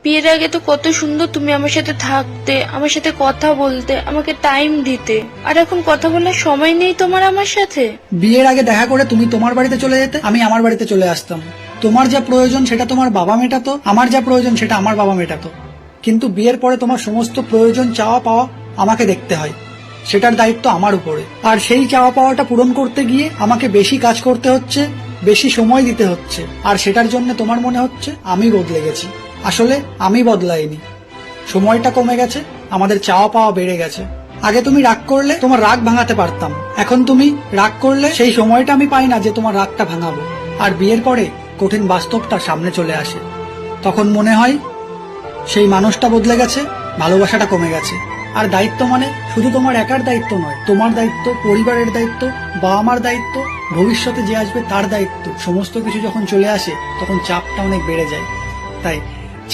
বিয়ের আগে তো কত সুন্দর তুমি আমার সাথে থাকতে, আমার সাথে কথা বলতে, আমাকে টাইম দিতে, আর এখন কথা বলার সময় নেই তোমার আমার সাথে। বিয়ের আগে দেখা করে তুমি তোমার বাড়িতে চলে যেতে, আমি আমার বাড়িতে চলে আসতাম। তোমার যা প্রয়োজন সেটা তোমার বাবা মেটাতো, আমার যা প্রয়োজন সেটা আমার বাবা মেটাতো। কিন্তু বিয়ের পরে তোমার সমস্ত প্রয়োজন চাওয়া পাওয়া আমাকে দেখতে হয়, সেটার দায়িত্ব আমার উপরে। আর সেই চাওয়া পাওয়াটা পূরণ করতে গিয়ে আমাকে বেশি কাজ করতে হচ্ছে, বেশি সময় দিতে হচ্ছে। আর সেটার জন্য তোমার মনে হচ্ছে আমি বদলে গেছি। আসলে আমি বদলাইনি, সময়টা কমে গেছে, আমাদের চাওয়া পাওয়া বেড়ে গেছে। আগে তুমি রাগ করলে তোমার রাগ ভাঙাতে পারতাম, এখন তুমি রাগ করলে সেই সময়টা আমি পাই না যে তোমার রাগটা ভাঙাবো। আর বিয়ের পরে কঠিন বাস্তবটা সামনে চলে আসে, তখন মনে হয় সেই মানুষটা বদলে গেছে, ভালোবাসাটা কমে গেছে। আর দায়িত্ব মানে শুধু তোমার একার দায়িত্ব নয়, তোমার দায়িত্ব, পরিবারের দায়িত্ব, বাবা মার দায়িত্ব, ভবিষ্যতে যে আসবে তার দায়িত্ব। সমস্ত কিছু যখন চলে আসে তখন চাপটা অনেক বেড়ে যায়, তাই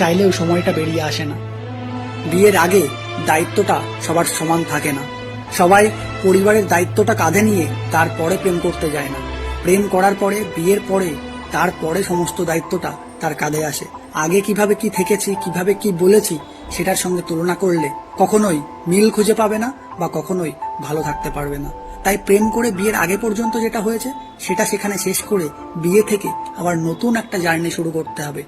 চাইলেও সময়টা বেরিয়ে আসে না। বিয়ের আগে দায়িত্বটা সবার সমান থাকে না, সবাই পরিবারের দায়িত্বটা কাঁধে নিয়ে তারপরে প্রেম করতে যায় না। প্রেম করার পরে, বিয়ের পরে, তারপরে সমস্ত দায়িত্বটা তার কাঁধে আসে। আগে কিভাবে কি থেকেছি, কিভাবে কি বলেছি, সেটার সঙ্গে তুলনা করলে কখনোই মিল খুঁজে পাবে না বা কখনোই ভালো থাকতে পারবে না। তাই প্রেম করে বিয়ের আগে পর্যন্ত যেটা হয়েছে সেটা সেখানে শেষ করে বিয়ে থেকে আবার নতুন একটা জার্নি শুরু করতে হবে।